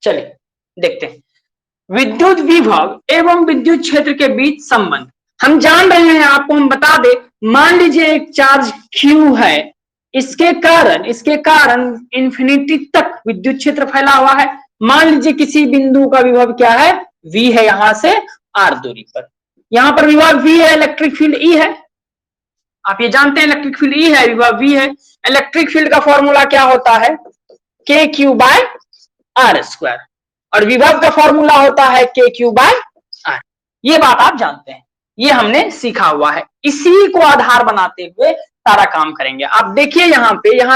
चलिए देखते हैं विद्युत विभव एवं विद्युत क्षेत्र के बीच संबंध। हम जान रहे हैं, आपको हम बता दे, मान लीजिए एक चार्ज Q है, इसके कारण इंफिनिटी तक विद्युत क्षेत्र फैला हुआ है। मान लीजिए किसी बिंदु का विभव क्या है, V है, यहां से R दूरी पर, यहां पर विभव V है, इलेक्ट्रिक फील्ड E है। आप ये जानते हैं इलेक्ट्रिक फील्ड E है, विभव V है। इलेक्ट्रिक फील्ड का फॉर्मूला क्या होता है, KQ/R², और विभव का फॉर्मूला होता है KQ/R। ये बात आप जानते हैं, ये हमने सीखा हुआ है। इसी को आधार बनाते हुए सारा काम करेंगे। आप देखिए यहाँ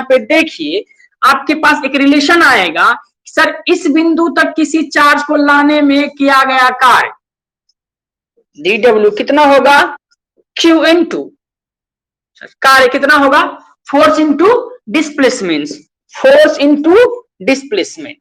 पे देखिए, आपके पास एक रिलेशन आएगा, सर इस बिंदु तक किसी चार्ज को लाने में किया गया कार्य dW कितना होगा, Q इंटू कार्य कितना होगा, force into displacement, force into displacement.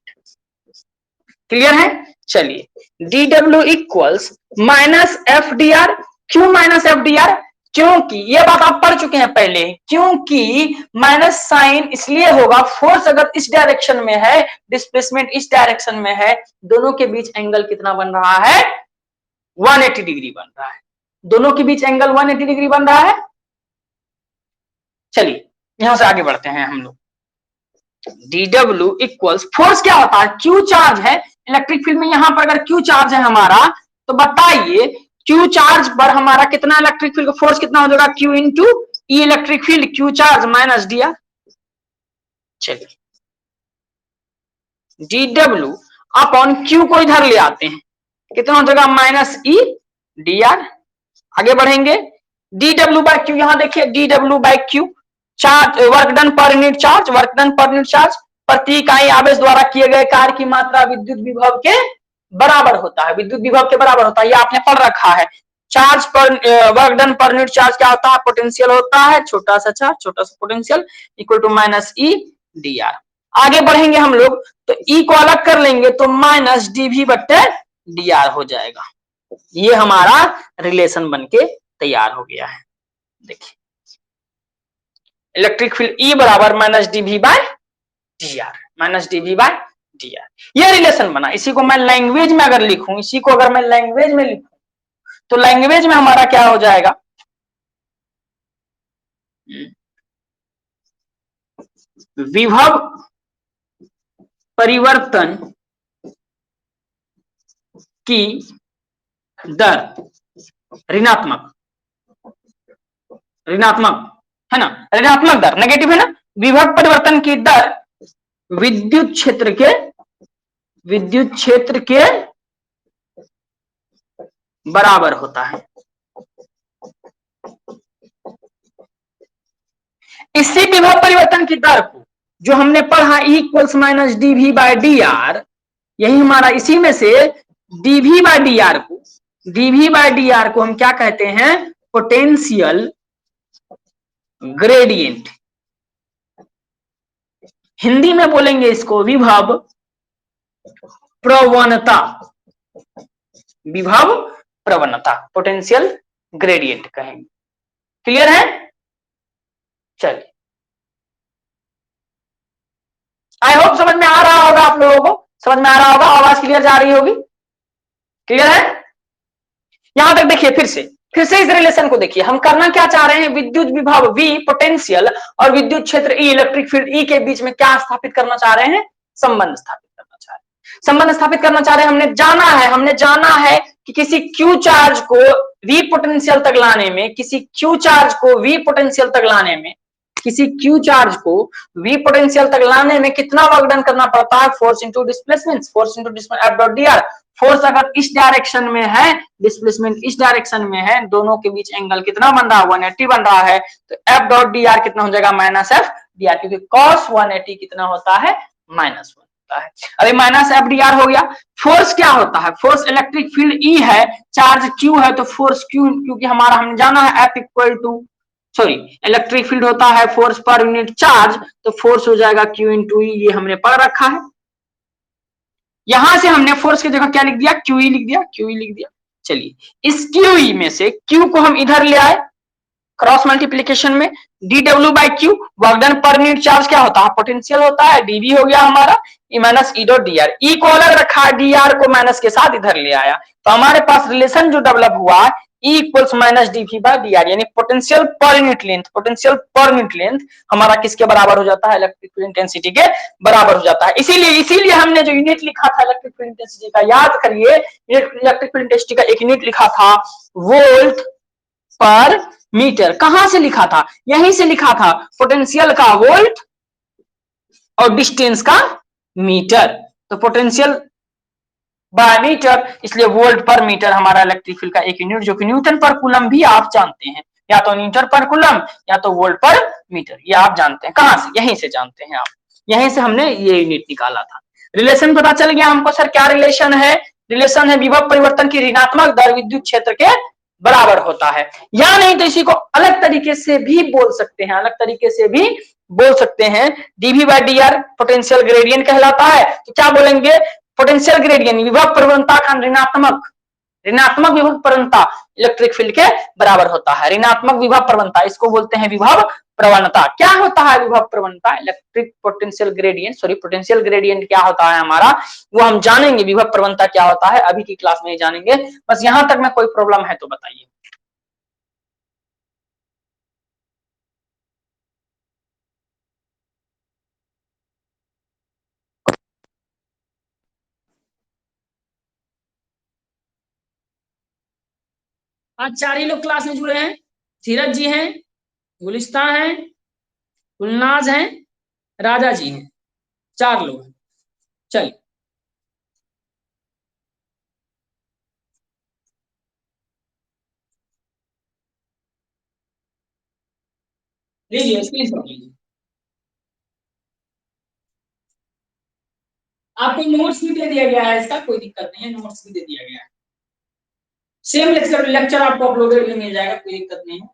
Clear है? चलिए dW equals minus F D R. क्यों माइनस एफ डी आर? क्योंकि ये बात आप पढ़ चुके हैं पहले, क्योंकि माइनस साइन इसलिए होगा, फोर्स अगर इस डायरेक्शन में है, डिस्प्लेसमेंट इस डायरेक्शन में है, दोनों के बीच एंगल कितना बन रहा है, 180 डिग्री बन रहा है। दोनों के बीच एंगल 180 डिग्री बन रहा है। चलिए यहां से आगे बढ़ते हैं हम लोग। dW इक्वल्स, फोर्स क्या होता है, Q चार्ज है इलेक्ट्रिक फील्ड में, यहां पर अगर Q चार्ज है हमारा, तो बताइए Q चार्ज पर हमारा कितना इलेक्ट्रिक फील्ड का फोर्स कितना हो जाएगा, Q into E electric field, Q charge minus dr। चलिए dW अपॉन Q को इधर ले आते हैं, कितना हो जाएगा, माइनस E dr। आगे बढ़ेंगे, dW बाय Q, यहां देखिए dW by Q, charge work done per unit charge, work done per unit charge, प्रति इकाई आवेश द्वारा किए गए कार्य की मात्रा विद्युत विभव के बराबर होता है, विद्युत विभव के बराबर होता है। ये आपने पढ़ रखा है। चार्ज पर work done per unit charge क्या होता है, पोटेंशियल होता है, छोटा सा चार्ज, छोटा सा potential, equal to minus E dr। आगे बढ़ेंगे हम लोग, तो E को अलग कर लेंगे तो माइनस dV बट्टे dr हो जाएगा। ये हमारा रिलेशन बनके तैयार हो गया है। देखिए इलेक्ट्रिक फील्ड E बराबर minus dV by dr, minus dV by dr, ये रिलेशन बना। इसी को मैं लैंग्वेज में अगर लिखूं, इसी को अगर मैं लैंग्वेज में लिखूं, तो लैंग्वेज में हमारा क्या हो जाएगा, विभव परिवर्तन की दर ऋणात्मक, ऋणात्मक है ना, ऋणात्मक दर, नेगेटिव है ना, विभव परिवर्तन की दर विद्युत क्षेत्र के बराबर होता है। इसी विभव परिवर्तन की दर को जो हमने पढ़ा E equals minus dV by dr, यही हमारा, इसी में से dV बाय dr को हम क्या कहते हैं, पोटेंशियल ग्रेडियंट। हिंदी में बोलेंगे इसको विभव प्रवणता, विभव प्रवणता, पोटेंशियल ग्रेडियंट कहेंगे। क्लियर है? चलिए आई होप समझ में आ रहा होगा, आप लोगों को समझ में आ रहा होगा, आवाज क्लियर जा रही होगी। क्लियर है? यहां तक देखिए, फिर से इस रिलेशन को देखिए, हम करना क्या चाह रहे हैं, विद्युत विभव V पोटेंशियल और विद्युत क्षेत्र E इलेक्ट्रिक फील्ड E के बीच में क्या स्थापित करना चाह रहे हैं, संबंध स्थापित करना चाह रहे हैं, संबंध स्थापित करना चाह रहे हैं। हमने जाना है कि किसी Q चार्ज को V पोटेंशियल तक लाने में, किसी Q चार्ज को V पोटेंशियल तक लाने में, किसी Q चार्ज को V पोटेंशियल तक लाने में कितना वर्क डन करना पड़ता है, force into displacement, force into displacement F dot dr। Force अगर इस डायरेक्शन में है, डिस्प्लेसमेंट इस डायरेक्शन में है, दोनों के बीच एंगल कितना बन रहा है, 180 बन रहा है, तो F डॉट dr कितना हो जाएगा, माइनस F dr, क्योंकि cos 180 कितना होता है, माइनस 1 होता है। अरे माइनस F dr हो गया। फोर्स क्या होता है, फोर्स इलेक्ट्रिक फील्ड E है, चार्ज Q है, तो फोर्स Q, क्योंकि हमारा हमने जाना है F equal to, sorry electric field होता है फोर्स पर यूनिट चार्ज, तो फोर्स हो जाएगा Q इंटू E, ये हमने पढ़ रखा है। यहां से हमने फोर्स की जगह क्या लिख दिया, QE लिख दिया, QE लिख दिया। चलिए इस QE में से Q को हम इधर ले आए, क्रॉस मल्टीप्लीकेशन में dw/q work done per unit charge क्या होता है, पोटेंशियल होता है, dv हो गया हमारा E minus E dot dr, ई को अलग रखा है, dr को माइनस के साथ इधर ले आया, तो हमारे पास रिलेशन जो डेवलप हुआ है E इक्वल्स माइनस dv/dr, यानी potential per unit length, potential per unit length हमारा किसके बराबर हो जाता है, इलेक्ट्रिक फील्ड इंटेंसिटी के बराबर हो जाता है। इसीलिए हमने जो यूनिट लिखा था इलेक्ट्रिक फील्ड इंटेंसिटी का, याद करिए इलेक्ट्रिक फील्ड इंटेंसिटी का एक यूनिट लिखा था वोल्ट पर मीटर। कहां से लिखा था, यहीं से लिखा था, पोटेंशियल का वोल्ट और डिस्टेंस का मीटर, तो पोटेंशियल बाय मीटर, इसलिए वोल्ट पर मीटर हमारा इलेक्ट्रिक फील्ड का एक यूनिट, जो कि न्यूटन पर कूलम भी आप जानते हैं, या तो न्यूटन पर कूलम या तो वोल्ट पर मीटर, ये आप जानते हैं। कहां से, यहीं से जानते हैं आप, यहीं से हमने ये यूनिट निकाला था। रिलेशन पता चल गया हमको सर, क्या रिलेशन है, रिलेशन है विभव परिवर्तन की ऋणात्मक दर विद्युत क्षेत्र के बराबर होता है, या नहीं तो इसी को अलग तरीके से भी बोल सकते हैं, अलग तरीके से भी बोल सकते हैं, dv/dr पोटेंशियल ग्रेडियंट कहलाता है। तो क्या बोलेंगे, पोटेंशियल ग्रेडियंट विभव प्रवणता का ऋणात्मक, ऋणात्मक विभव प्रवणता इलेक्ट्रिक फील्ड के बराबर होता है, ऋणात्मक विभव प्रवणता, इसको बोलते हैं विभव प्रवणता। क्या होता है विभव प्रवणता, electric potential gradient, sorry potential gradient क्या होता है हमारा, वो हम जानेंगे, विभव प्रवणता क्या होता है अभी की क्लास में ही जानेंगे। बस यहां तक में कोई प्रॉब्लम है तो बताइए। आज चार ही लोग क्लास में जुड़े हैं, धीरज जी हैं, गुलिस्ता हैं, गुलनाज हैं, राजा जी हैं, चार लोग हैं। चलिए लीजिए स्क्रीनशॉट लीजिए, आपको नोट्स भी दे दिया गया है, इसका कोई दिक्कत नहीं है, नोट्स भी दे दिया गया है, सेम लेक्चर आपको अपलोडेड भी मिल जाएगा, कोई दिक्कत नहीं है।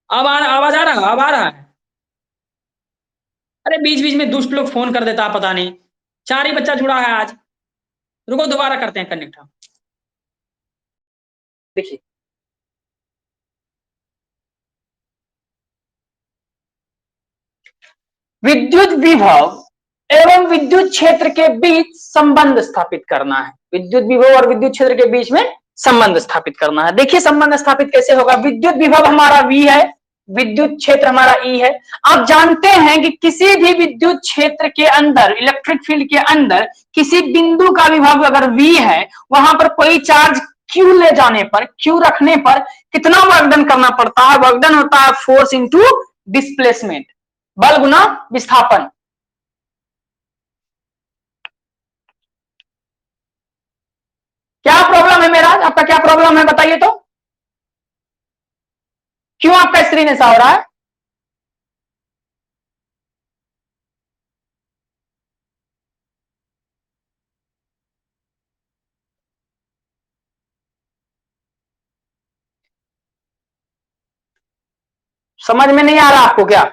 अब आवाज आ रहा है, अब आ रहा है। अरे बीच बीच में दुष्ट लोग फोन कर देता पता नहीं, चार ही बच्चा जुड़ा है आज, रुको दोबारा करते हैं कनेक्ट हम। देखिए विद्युत विभव एवं विद्युत क्षेत्र के बीच संबंध स्थापित करना है, विद्युत विभव और विद्युत क्षेत्र के बीच में संबंध स्थापित करना है। देखिए संबंध स्थापित कैसे होगा, विद्युत विभव हमारा V है, विद्युत क्षेत्र हमारा E है। आप जानते हैं कि किसी भी विद्युत क्षेत्र के अंदर, इलेक्ट्रिक फील्ड के अंदर किसी बिंदु का विभव अगर V है, वहां पर कोई चार्ज Q ले जाने पर, Q रखने पर कितना वर्कडन करना पड़ता है, वर्कडन होता है फोर्स इंटू डिस्प्लेसमेंट, बल गुना विस्थापन। क्या प्रॉब्लम है मेरा, आपका क्या प्रॉब्लम है बताइए तो, क्यों आपका स्क्रीन ऐसा हो रहा है। समझ में नहीं आ रहा आपको क्या?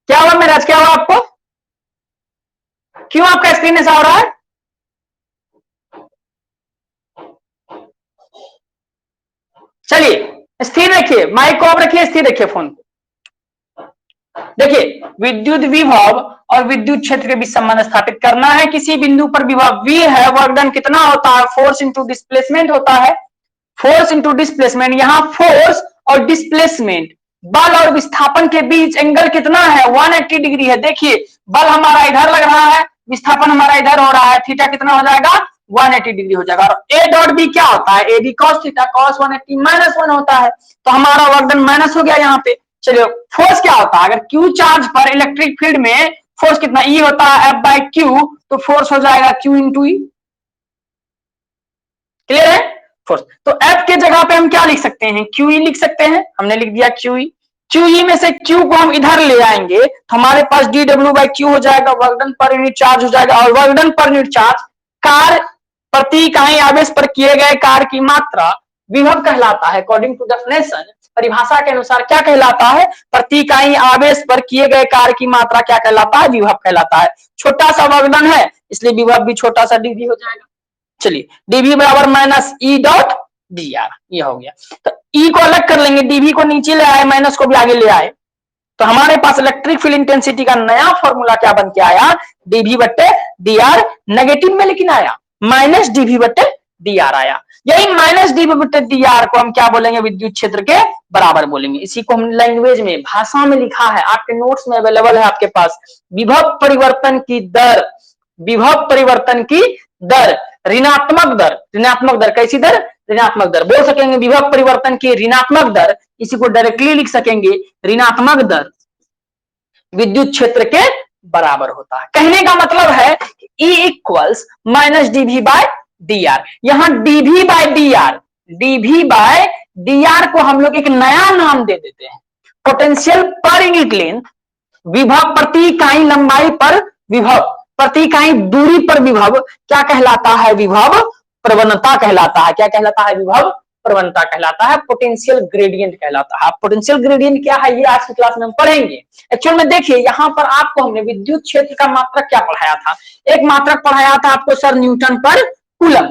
क्या हुआ मेराज, क्या हुआ आपको? क्यों आपका स्क्रीन ऐसा हो रहा है? चलिए स्थिर रखिए, माइक को आप रखिए, स्थिर रखिए फोन को। देखिए, विद्युत विभव और विद्युत क्षेत्र के बीच संबंध स्थापित करना है। किसी बिंदु पर विभव V है, वर्क डन कितना होता है? फोर्स इंटू डिस्प्लेसमेंट होता है। फोर्स इंटू डिस्प्लेसमेंट, यहां फोर्स और डिस्प्लेसमेंट, बल और विस्थापन के बीच एंगल कितना है? 180 डिग्री है। देखिए, बल हमारा इधर लग रहा है, विस्थापन हमारा इधर हो रहा है, थीटा कितना हो जाएगा? 180 डिग्री हो जाएगा। और ए डॉट बी क्या होता है? A B cos theta, cos 180 -1 होता है, तो हमारा वर्क डन माइनस हो गया यहाँ पे। चलिए, फोर्स क्या होता है? अगर क्यू चार्ज पर इलेक्ट्रिक फील्ड में फोर्स कितना ई होता है? एफ बाई क्यू, तो फोर्स हो जाएगा क्यू इंटू ई। क्लियर है? फोर्स तो एफ के जगह पे हम क्या लिख सकते हैं? क्यू ई लिख सकते हैं, हमने लिख दिया क्यू ई। क्यू ई में से क्यू को हम इधर ले आएंगे तो हमारे पास डी डब्ल्यू बाई क्यू हो जाएगा, वर्कडन पर यूनिट चार्ज हो जाएगा। और वर्कडन पर यूनिट चार्ज कार प्रति इकाई आवेश पर किए गए कार्य की मात्रा विभव कहलाता है। अकॉर्डिंग टू डेफिनेशन, परिभाषा के अनुसार क्या कहलाता है? प्रति इकाई आवेश पर किए गए कार्य की मात्रा क्या कहलाता है? विभव कहलाता है। छोटा सा वर्कडन है, इसलिए विभव भी छोटा सा डीवी हो जाएगा। चलिए, डीवी बराबर minus E dot D R, ये हो गया। तो ई को अलग कर लेंगे, डीवी को नीचे ले आए, माइनस को भी आगे ले आए, तो हमारे पास इलेक्ट्रिक फील्ड इंटेंसिटी का नया फॉर्मूला क्या बन के आया? डीवी बट्टे डी आर, नेगेटिव में लेकिन आया, माइनस डीवी बट्टे डी आर आया। यही माइनस डीवी बट्टे डी आर को हम क्या बोलेंगे? विद्युत क्षेत्र के बराबर बोलेंगे। इसी को हम लैंग्वेज में, भाषा में लिखा है, आपके नोट्स में अवेलेबल है आपके पास। विभव परिवर्तन की दर, विभव परिवर्तन की दर, ऋणात्मक दर, ऋणात्मक दर, कैसी दर? ऋणात्मक दर बोल सकेंगे। विभव परिवर्तन की ऋणात्मक दर, इसी को डायरेक्टली लिख सकेंगे, ऋणात्मक दर विद्युत क्षेत्र के बराबर होता है। कहने का मतलब है E equals minus dv by d r. यहां dv by d r, dv by d r को हम लोग एक नया नाम दे देते हैं, पोटेंशियल पर यूनिट लेंथ, विभव प्रति इकाई लंबाई पर विभव, प्रति इकाई दूरी पर विभव क्या कहलाता है? विभव प्रवणता कहलाता है। क्या कहलाता है? विभव प्रवणता कहलाता है, पोटेंशियल ग्रेडियंट कहलाता है। पोटेंशियल ग्रेडियंट क्या है, ये आज की क्लास में हम पढ़ेंगे। एक्चुअल में देखिए, यहाँ पर आपको हमने विद्युत क्षेत्र का मात्रक क्या पढ़ाया था? एक मात्रक पढ़ाया था आपको सर न्यूटन पर कूलम,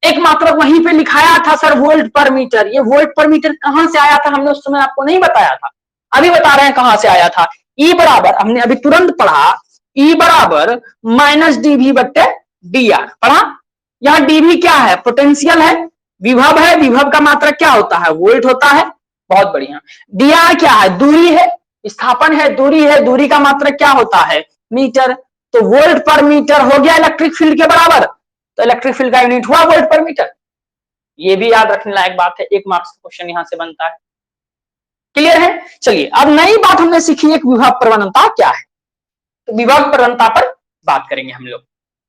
एक मात्रक वहीं पे लिखाया था सर वोल्ट पर मीटर। ये वोल्ट पर मीटर कहां से आया था हमने उस समय आपको नहीं बताया था, अभी बता रहे हैं कहां से आया था। ई बराबर, हमने अभी तुरंत पढ़ा, ई बराबर माइनस डीवी बट्टे डी आर पढ़ा। यहाँ डीवी क्या है? पोटेंशियल है, विभव है, विभव का मात्रक क्या होता है? वोल्ट होता है। बहुत बढ़िया। डी आर क्या है? दूरी है, विस्थापन है, दूरी है, दूरी का मात्रक क्या होता है? मीटर। तो वोल्ट पर मीटर हो गया इलेक्ट्रिक फील्ड के बराबर, तो इलेक्ट्रिक फील्ड का यूनिट हुआ वोल्ट पर मीटर। ये भी याद रखने लायक बात है, एक मार्क्स क्वेश्चन यहां से बनता है। क्लियर है? चलिए, अब नई बात हमने सीखी, एक विभव प्रवणता क्या है, तो विभव प्रवणता पर बात करेंगे हम लोग।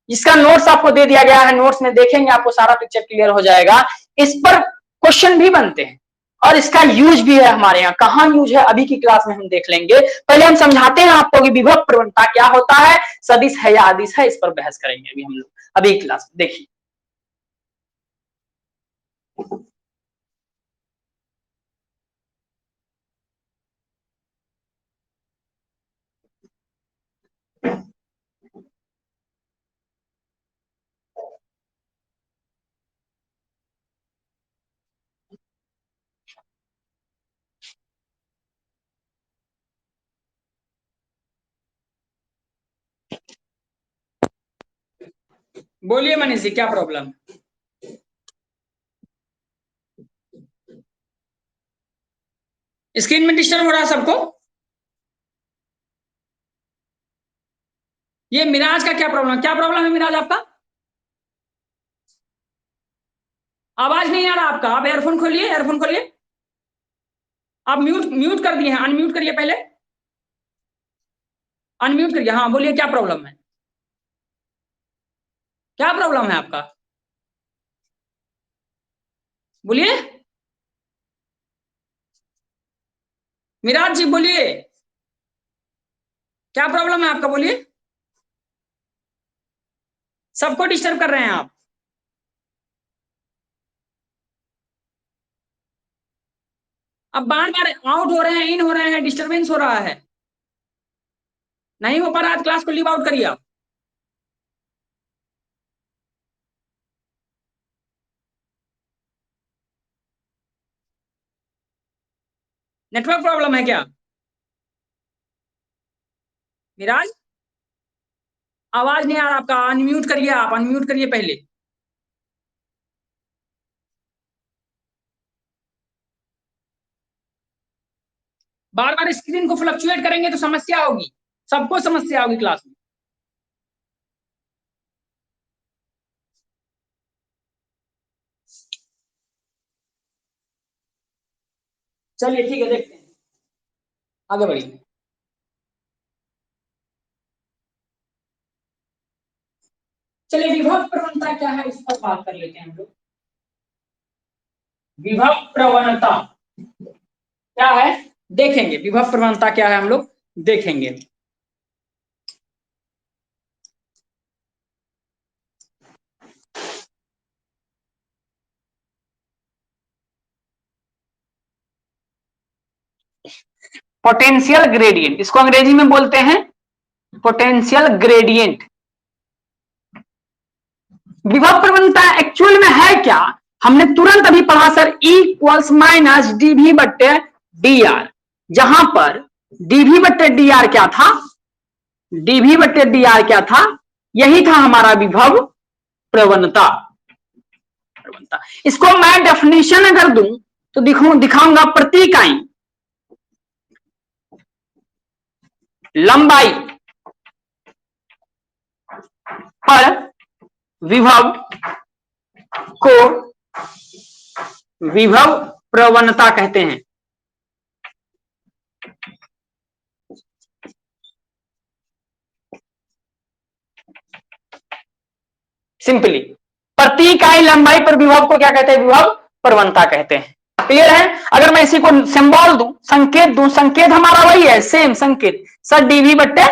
इसका नोट्स आपको दे दिया गया है, नोट्स में देखेंगे आपको सारा पिक्चर क्लियर हो जाएगा। इस पर क्वेश्चन भी बनते हैं और इसका यूज भी है हमारे यहाँ। कहां यूज है अभी की क्लास में हम देख लेंगे। पहले हम समझाते हैं आपको कि विभव प्रवणता क्या होता है, सदिश है या अदिश है, इस पर बहस करेंगे अभी हम लोग अभी क्लास में। देखिए, बोलिए मनीष जी, क्या प्रॉब्लम? स्क्रीन में डिस्टर्ब हो रहा है सबको? ये मिराज का क्या प्रॉब्लम है? क्या प्रॉब्लम है मिराज आपका? आवाज नहीं आ रहा आपका। आप एयरफोन खोलिए, एयरफोन खोलिए। आप म्यूट म्यूट कर दिए हैं, अनम्यूट करिए पहले। अनम्यूट करिए। हाँ बोलिए, क्या प्रॉब्लम है? क्या प्रॉब्लम है आपका? बोलिए मिराज जी, बोलिए क्या प्रॉब्लम है आपका, बोलिए। सबको डिस्टर्ब कर रहे हैं आप। अब बार बार आउट हो रहे हैं, इन हो रहे हैं, डिस्टरबेंस हो रहा है। नहीं हो पा रहा, आज क्लास को लीव आउट करिए आप। नेटवर्क प्रॉब्लम है क्या मिराज? आवाज नहीं आ रहा आपका। अनम्यूट करिए, आप अनम्यूट करिए पहले। बार बार स्क्रीन को फ्लक्चुएट करेंगे तो समस्या होगी, सबको समस्या होगी क्लास में। चलिए ठीक है, देखते हैं, आगे बढ़िए। चलिए, विभव प्रवणता क्या है, इस पर बात कर लेते हैं हम लोग। विभव प्रवणता क्या है देखेंगे, विभव प्रवणता क्या है हम लोग देखेंगे। पोटेंशियल ग्रेडियंट, इसको अंग्रेजी में बोलते हैं पोटेंशियल ग्रेडियंट। विभव प्रवणता एक्चुअल में है क्या? हमने तुरंत अभी पढ़ा sir, E equals minus DV बट्टे डी आर, जहां पर डीवी बट्टे डी आर क्या था? डीवी बट्टे डी आर क्या था? यही था हमारा विभव प्रवणता। इसको मैं डेफिनेशन अगर दूं तो दिखाऊंगा, प्रति इकाई लंबाई पर विभव को विभव प्रवणता कहते हैं। सिंपली प्रति इकाई लंबाई पर विभव को क्या कहते हैं? विभव प्रवणता कहते हैं। क्लियर है? अगर मैं इसी को सिंबल दूं, संकेत दूं, संकेत हमारा वही है, सेम संकेत, सर डीवी बट्टे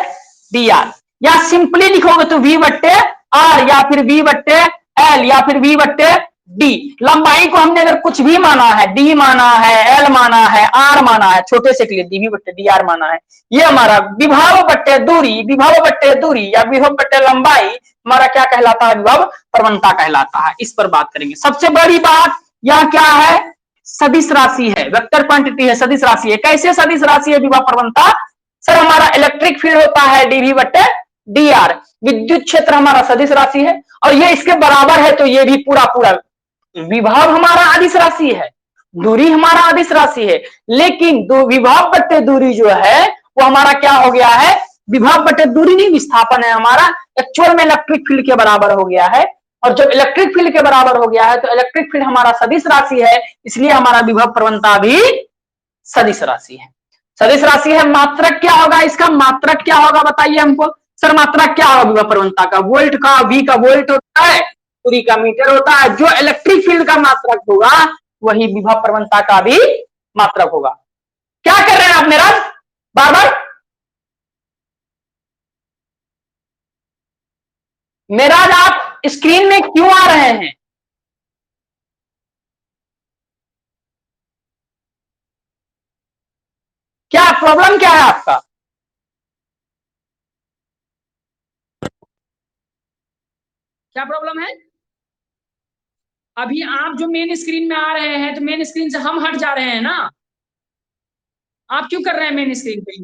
डी आर, या सिंपली लिखोगे तो वी बट्टे आर, या फिर वी बट्टे एल, या फिर वी बट्टे डी। लंबाई को हमने अगर कुछ भी माना है, डी माना है, एल माना है, आर माना है, छोटे से के लिए डीवी बट्टे डी आर माना है, ये हमारा विभव बट्टे दूरी, विभव बट्टे दूरी या विभव बट्टे लंबाई हमारा क्या कहलाता है? विभव प्रवणता कहलाता है। इस पर बात करेंगे। सबसे बड़ी बात यह क्या है? सदिश राशि है, वेक्टर क्वांटिटी है, सदिश राशि है। कैसे सदिश राशि है विभव प्रवणता? सर हमारा इलेक्ट्रिक फील्ड होता है डीवी बट्टे डी आर, विद्युत क्षेत्र हमारा सदिश राशि है, और ये इसके बराबर है, तो ये भी पूरा पूरा विभव हमारा अदिश राशि है, दूरी हमारा अदिश राशि है। लेकिन विभव बट्टे दूरी जो है वो हमारा क्या हो गया है? विभव बट्टे दूरी नहीं, विस्थापन है हमारा, एक्चुअल में इलेक्ट्रिक फील्ड के बराबर हो गया है। और जब इलेक्ट्रिक फील्ड के बराबर हो गया है तो इलेक्ट्रिक फील्ड हमारा सदिश राशि है, इसलिए हमारा विभव प्रवणता भी सदिश राशि है। सदिश राशि है। मात्रक क्या होगा इसका? मात्रक क्या होगा बताइए हमको। सर मात्रक क्या होगा विभव प्रवणता का? वोल्ट का, वी का वोल्ट होता है, दूरी का मीटर होता है। जो इलेक्ट्रिक फील्ड का मात्रक होगा वही विभव प्रवणता का भी मात्रक होगा। क्या कर रहे हैं आप मेरा बार बार? मेरा आप स्क्रीन में क्यों आ रहे हैं? क्या प्रॉब्लम क्या है आपका? क्या प्रॉब्लम है? अभी आप जो मेन स्क्रीन में आ रहे हैं तो मेन स्क्रीन से हम हट जा रहे हैं ना। आप क्यों कर रहे हैं मेन स्क्रीन पे?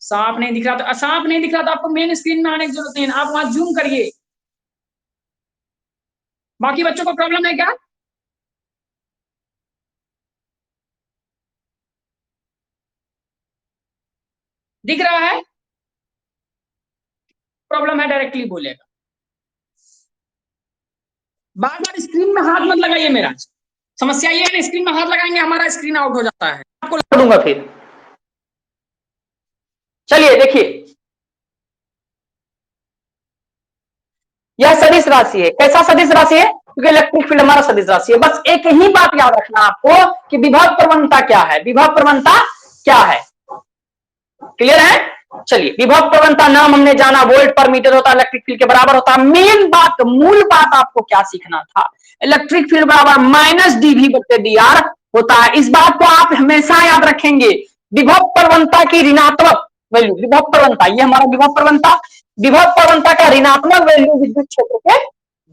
सांप नहीं दिख रहा, तो सांप नहीं दिख रहा तो आपको मेन स्क्रीन में आने की जरूरत नहीं है, आप वहां जूम करिए। बाकी बच्चों को प्रॉब्लम है क्या? दिख रहा है? प्रॉब्लम है डायरेक्टली बोलेगा। बार बार स्क्रीन में हाथ मत लगाइए मेरा। समस्या ये है ना, स्क्रीन में हाथ लगाएंगे हमारा स्क्रीन आउट हो जाता है। आपको लगा दूंगा फिर। चलिए देखिए, यह सदिश राशि है। कैसा सदिश राशि है? क्योंकि इलेक्ट्रिक फील्ड हमारा सदिश राशि है। बस एक ही बात याद रखना आपको कि विभव प्रवणता क्या है। विभव प्रवणता क्या है? क्लियर है? चलिए, विभव प्रवणता नाम हमने जाना, वोल्ट पर मीटर होता है, इलेक्ट्रिक फील्ड के बराबर होता है। मेन बात, मूल बात आपको क्या सीखना था? इलेक्ट्रिक फील्ड बराबर माइनस डीवी बटे डी आर होता है। इस बात को आप हमेशा याद रखेंगे। विभव प्रवणता की ऋणात्मक वैल्यू, विभव प्रवणता, ये हमारा विभव प्रवणता, विभव प्रवणता का ऋणात्मक वैल्यू विद्युत क्षेत्र के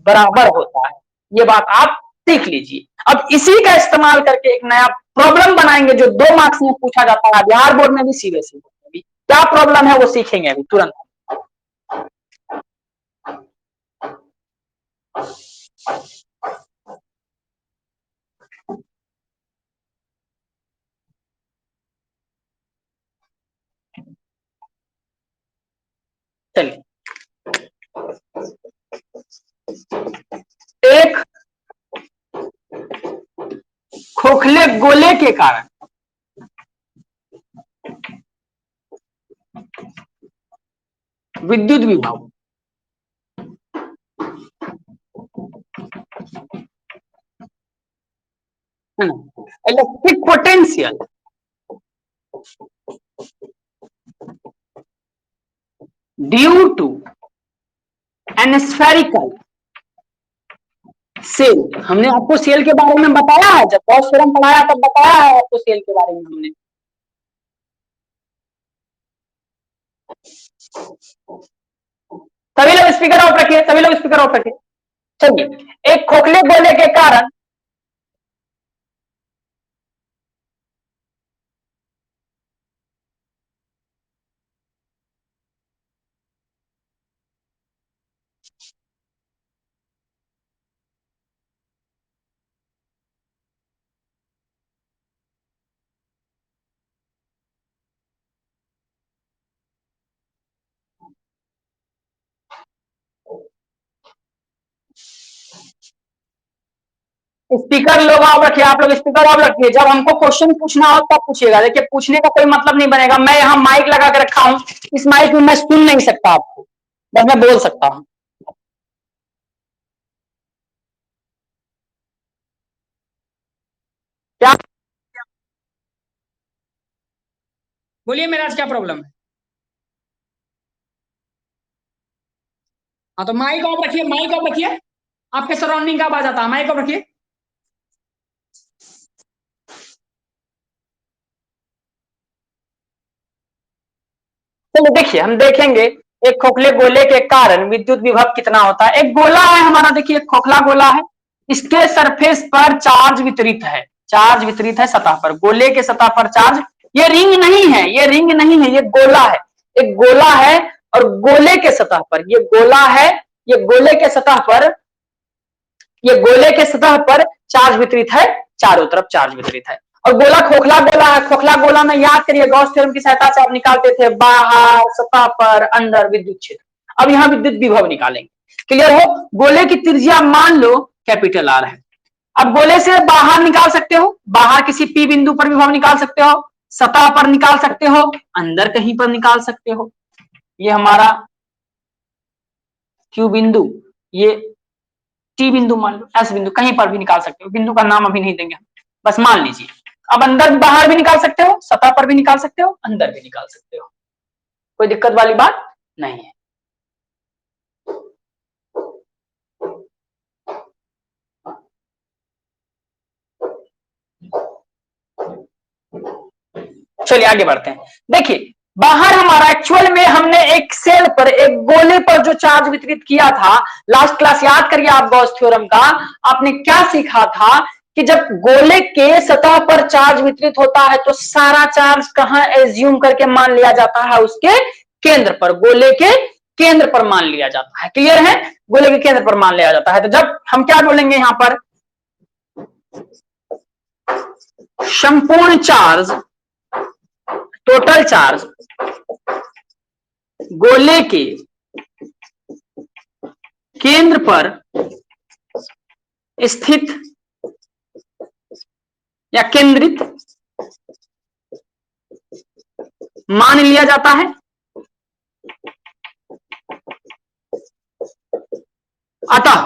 बराबर होता है। ये बात आप सीख लीजिए। अब इसी का इस्तेमाल करके एक नया प्रॉब्लम बनाएंगे जो 2 मार्क्स में पूछा जाता है, बिहार बोर्ड में भी, सीबीएसई बोर्ड में भी। क्या प्रॉब्लम है वो सीखेंगे अभी तुरंत। चलिए, एक खोखले गोले के कारण विद्युत विभव है ना, electric potential due to an spherical shell. हमने आपको सेल के बारे में बताया है, जब गॉस थ्योरम पढ़ाया तब बताया है आपको सेल के बारे में हमने। सभी लोग स्पीकर ऑफ रखिए, सभी लोग स्पीकर ऑफ रखिए। चलिए, एक खोखले गोले के कारण स्पीकर लोग ऑफ रखिए, आप लोग स्पीकर ऑफ रखिए। जब हमको क्वेश्चन पूछना हो तब पूछिएगा। देखिए, पूछने का कोई मतलब नहीं बनेगा। मैं यहाँ माइक लगा के रखा हूं, इस माइक में मैं सुन नहीं सकता आपको, बस मैं बोल सकता हूं। क्या बोलिए, मेरा आज क्या प्रॉब्लम है? हाँ तो माइक ऑफ रखिए, माइक ऑफ रखिए। आपके सराउंडिंग का आवाज आता है, माइक ऑफ रखिए। चलो देखिए, हम देखेंगे एक खोखले गोले के कारण विद्युत विभव कितना होता है। एक गोला है हमारा, देखिए एक खोखला गोला है, इसके सरफेस पर चार्ज वितरित है, चार्ज वितरित है सतह पर, गोले के सतह पर चार्ज। ये रिंग नहीं है, ये रिंग नहीं है, ये गोला है, एक गोला है। और गोले के सतह पर, ये गोला है, ये गोले के सतह पर, ये गोले के सतह पर चार्ज वितरित है, चारों तरफ चार्ज वितरित है। और गोला खोखला गोला है। खोखला गोला में याद करिए, गॉस थ्योरम की सहायता से आप निकालते थे बाहर, सतह पर, अंदर विद्युत क्षेत्र। अब यहां विद्युत विभव निकालेंगे। क्लियर हो? गोले की त्रिज्या मान लो कैपिटल आर है। अब गोले से बाहर निकाल सकते हो, बाहर किसी पी बिंदु पर विभव निकाल सकते हो, सतह पर निकाल सकते हो, अंदर कहीं पर निकाल सकते हो। ये हमारा क्यू बिंदु, ये टी बिंदु मान लो, एस बिंदु, कहीं पर भी निकाल सकते हो, बिंदु का नाम अभी नहीं देंगे, बस मान लीजिए। अब अंदर बाहर भी निकाल सकते हो, सतह पर भी निकाल सकते हो, अंदर भी निकाल सकते हो, कोई दिक्कत वाली बात नहीं है। चलिए आगे बढ़ते हैं। देखिए, बाहर हमारा एक्चुअल में हमने एक सेल पर, एक गोले पर जो चार्ज वितरित किया था, लास्ट क्लास याद करिए आप गॉस थ्योरम का, आपने क्या सीखा था कि जब गोले के सतह पर चार्ज वितरित होता है तो सारा चार्ज कहां एज्यूम करके मान लिया जाता है? उसके केंद्र पर, गोले के केंद्र पर मान लिया जाता है। क्लियर है? गोले के केंद्र पर मान लिया जाता है। तो जब हम क्या बोलेंगे यहां पर, संपूर्ण चार्ज, टोटल चार्ज गोले के केंद्र पर स्थित या केंद्रित मान लिया जाता है। अतः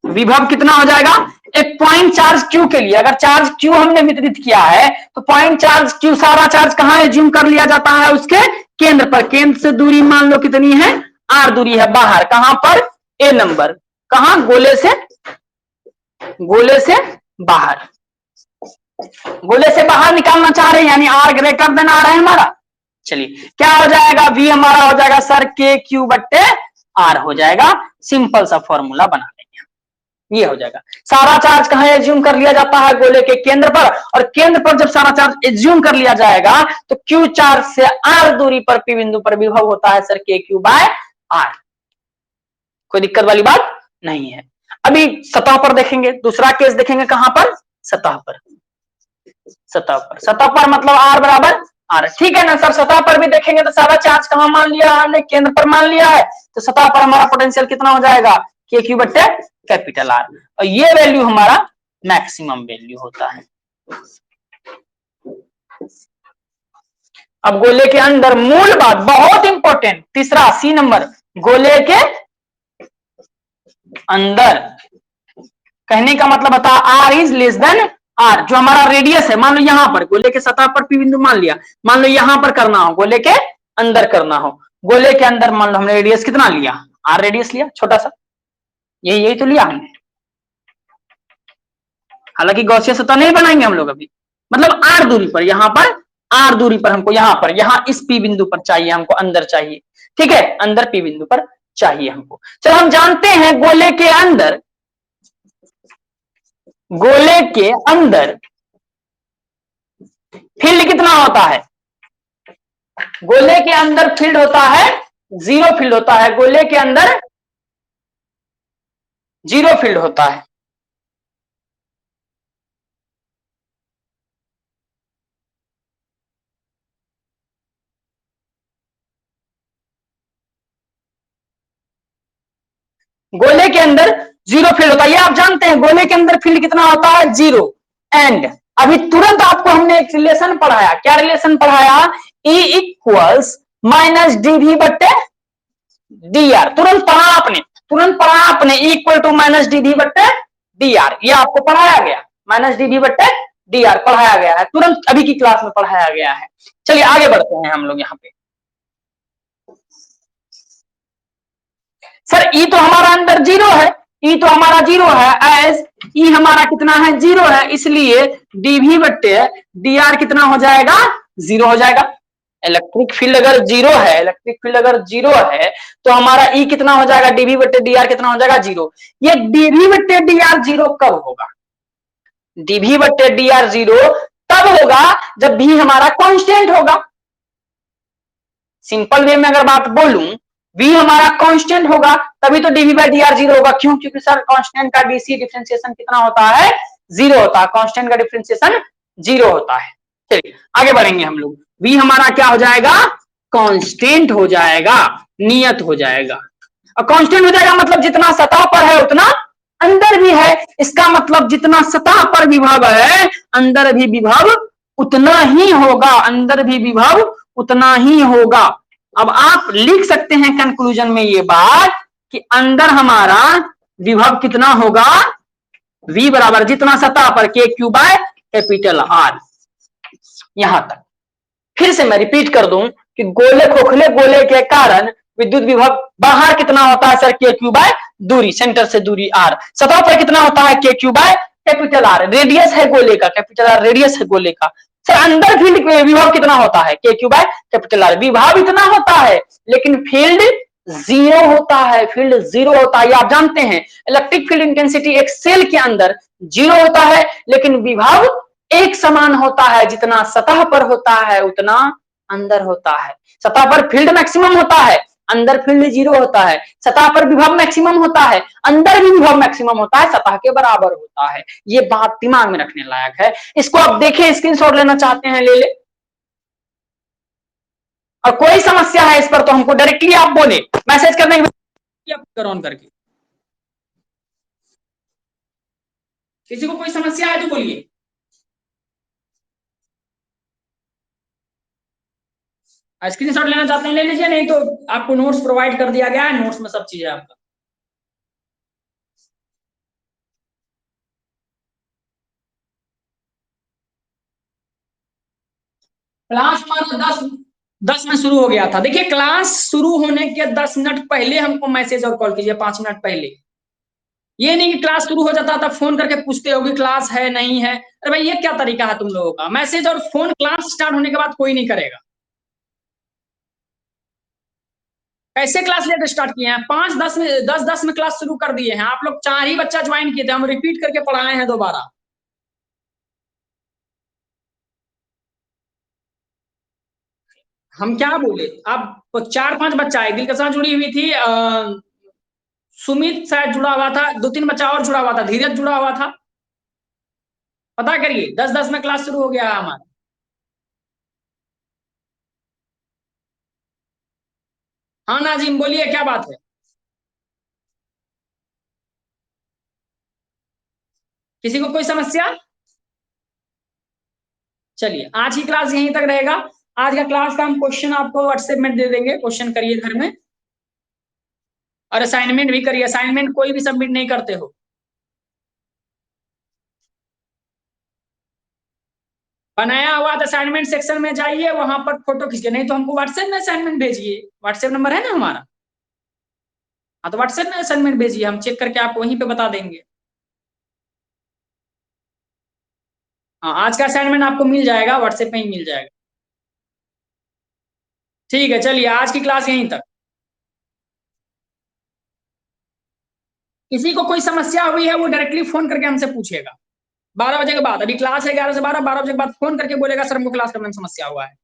विभव कितना हो जाएगा, एक पॉइंट चार्ज क्यू के लिए अगर चार्ज क्यू हमने वितरित किया है तो पॉइंट चार्ज क्यू सारा चार्ज कहां एज्यूम कर लिया जाता है, उसके केंद्र पर। केंद्र से दूरी मान लो कितनी है, आर दूरी है बाहर, कहां पर, ए नंबर, कहां, गोले से बाहर। गोले से बाहर निकालना चाह रहे हैं यानी आर ग्रेटर देन आर है हमारा। चलिए क्या हो जाएगा, वी हमारा हो जाएगा सर के क्यू बट्टे आर हो जाएगा। सिंपल सा फॉर्मूला बना लेंगे, ये हो जाएगा। सारा चार्ज कहां एज्यूम कर लिया जाता है, गोले के केंद्र पर, और केंद्र पर जब सारा चार्ज एज्यूम कर लिया जाएगा तो क्यू चार्ज से आर दूरी पर पी बिंदु पर विभव होता है सर के क्यू बाय आर। कोई दिक्कत वाली बात नहीं है। अभी सतह पर देखेंगे, दूसरा केस देखेंगे, कहां पर, सतह पर। सतह पर मतलब आर बराबर आर, ठीक है ना सर। सतह पर भी देखेंगे तो सारा चार्ज कहां मान लिया हमने, केंद्र पर मान लिया है, तो सतह पर हमारा पोटेंशियल कितना हो जाएगा, के क्यू बट्टे कैपिटल आर, और ये वैल्यू हमारा मैक्सिमम वैल्यू होता है। अब गोले के अंदर मूल बात बहुत इंपॉर्टेंट, तीसरा सी नंबर, गोले के अंदर कहने का मतलब बता, R is less than R, जो हमारा रेडियस है, मान लो यहां पर गोले के सतह पर पी बिंदु मान लिया, मान लो यहां पर करना हो, गोले के अंदर करना हो, गोले के अंदर मान लो हमने रेडियस कितना लिया, आर रेडियस लिया छोटा सा, यही तो लिया हमने। हालांकि गॉसियन सतह नहीं बनाएंगे हम लोग अभी, मतलब आर दूरी पर, यहां पर आर दूरी पर हमको, यहां इस पी बिंदु पर चाहिए हमको, अंदर चाहिए, ठीक है, अंदर पी बिंदु पर चाहिए हमको। चलो हम जानते हैं गोले के अंदर फील्ड कितना होता है, गोले के अंदर फील्ड होता है, जीरो फील्ड होता है, गोले के अंदर जीरो फील्ड होता है। गोले के अंदर जीरो फील्ड होता है, ये आप जानते हैं। गोले के अंदर फील्ड कितना होता है, जीरो। एंड अभी तुरंत आपको हमने एक रिलेशन पढ़ाया, क्या रिलेशन पढ़ाया, E इक्वल्स माइनस dv बट्टे dr, तुरंत पढ़ा आपने, E equal to minus dv बट्टे dr, ये आपको पढ़ाया गया, माइनस dv बट्टे dr पढ़ाया गया है, तुरंत अभी की क्लास में पढ़ाया गया है। चलिए आगे बढ़ते हैं हम लोग यहाँ पे। सर ई तो हमारा अंदर जीरो है, ई तो हमारा जीरो है, एज ई हमारा कितना है, जीरो है, इसलिए डीवी बट्टे डी आर कितना हो जाएगा, जीरो हो जाएगा। इलेक्ट्रिक फील्ड अगर जीरो है तो हमारा ई कितना हो जाएगा, डीवी बट्टे डी आर कितना हो जाएगा, जीरो। ये डीवी बट्टे डी आर जीरो कब होगा, डीवी बट्टे डी आर जीरो तब होगा जब भी हमारा कांस्टेंट होगा। सिंपल वे में अगर बात बोलूं, v हमारा कांस्टेंट होगा तभी तो dv बाई dr जीरो होगा। क्यों, क्योंकि सर कांस्टेंट का डीसी डिफरेंशिएशन कितना होता है, जीरो होता है, कांस्टेंट का डिफरेंशिएशन जीरो होता है। चलिए आगे बढ़ेंगे हम लोग, v हमारा क्या हो जाएगा, कांस्टेंट हो जाएगा, नियत हो जाएगा। और कांस्टेंट हो जाएगा मतलब जितना सतह पर है उतना अंदर भी है, इसका मतलब जितना सतह पर विभव है अंदर भी विभव उतना ही होगा, अंदर भी विभव उतना ही होगा। अब आप लिख सकते हैं कंक्लूजन में ये बात कि अंदर हमारा विभव कितना होगा, v बराबर जितना सतह पर के क्यू बाय कैपिटल आर। यहां तक फिर से मैं रिपीट कर दूं कि खोखले गोले के कारण विद्युत विभव बाहर कितना होता है सर, के क्यू बाय दूरी, सेंटर से दूरी आर, सतह पर कितना होता है, K Q by capital R, radius है गोले का, कैपिटल आर रेडियस है गोले का। सर अंदर फील्ड विभव कितना होता है, K Q by capital are, विभव इतना होता है लेकिन फील्ड जीरो होता है, फील्ड जीरो होता है, ये आप जानते हैं। इलेक्ट्रिक फील्ड इंटेंसिटी एक सेल के अंदर जीरो होता है लेकिन विभव एक समान होता है, जितना सतह पर होता है उतना अंदर होता है। सतह पर फील्ड मैक्सिमम होता है, अंदर फील्ड जीरो होता है, सतह पर विभव मैक्सिमम होता है, अंदर भी विभव मैक्सिमम होता है, सतह के बराबर होता है। ये बात दिमाग में रखने लायक है, इसको आप देखें, स्क्रीनशॉट लेना चाहते हैं ले ले, और कोई समस्या है इस पर तो हमको डायरेक्टली आप बोले, मैसेज करने के ऑन करके। किसी को कोई समस्या है तो बोलिए। स्क्रीनशॉट लेना चाहते हैं ले लीजिए, नहीं तो आपको नोट्स प्रोवाइड कर दिया गया है, नोट्स में सब चीज है आपका। क्लास हमारा 10 में शुरू हो गया था। देखिए क्लास शुरू होने के 10 मिनट पहले हमको मैसेज और कॉल कीजिए, 5 मिनट पहले। ये नहीं कि क्लास शुरू हो जाता था फोन करके पूछते होगी क्लास है नहीं है। अरे भाई ये क्या तरीका है तुम लोगों का, मैसेज और फोन क्लास स्टार्ट होने के बाद कोई नहीं करेगा। कैसे क्लास लेट स्टार्ट किए हैं, 5-10 में 10-10 में क्लास शुरू कर दिए हैं आप लोग, 4 ही बच्चा ज्वाइन किए थे, हम रिपीट करके पढ़ाए हैं दोबारा। हम क्या बोले, अब 4-5 बच्चा है, दिल के साथ जुड़ी हुई थी, सुमित शायद जुड़ा हुआ था, 2-3 बच्चा और जुड़ा हुआ था, धीरज जुड़ा हुआ था। पता करिए 10-10 में क्लास शुरू हो गया है हमारा। हाँ नाजिम बोलिए क्या बात है। किसी को कोई समस्या। चलिए आज की क्लास यहीं तक रहेगा। आज का क्लास का हम क्वेश्चन आपको व्हाट्सएप में दे देंगे, क्वेश्चन करिए घर में, और असाइनमेंट भी करिए। असाइनमेंट कोई भी सबमिट नहीं करते हो। बनाया हुआ तो असाइनमेंट सेक्शन में जाइए, वहां पर फोटो खींचिए, नहीं तो हमको व्हाट्सएप में असाइनमेंट भेजिए, व्हाट्सएप नंबर है ना हमारा। हाँ तो व्हाट्सएप में असाइनमेंट भेजिए, हम चेक करके आपको वहीं पे बता देंगे। हाँ आज का असाइनमेंट आपको मिल जाएगा, व्हाट्सएप में ही मिल जाएगा। ठीक है चलिए आज की क्लास यहीं तक। किसी को कोई समस्या हुई है वो डायरेक्टली फोन करके हमसे पूछेगा। 12 बजे के बाद, अभी क्लास है 11 से 12, 12 बजे के बाद फोन करके बोलेगा सर हमको क्लास करने में समस्या हुआ है।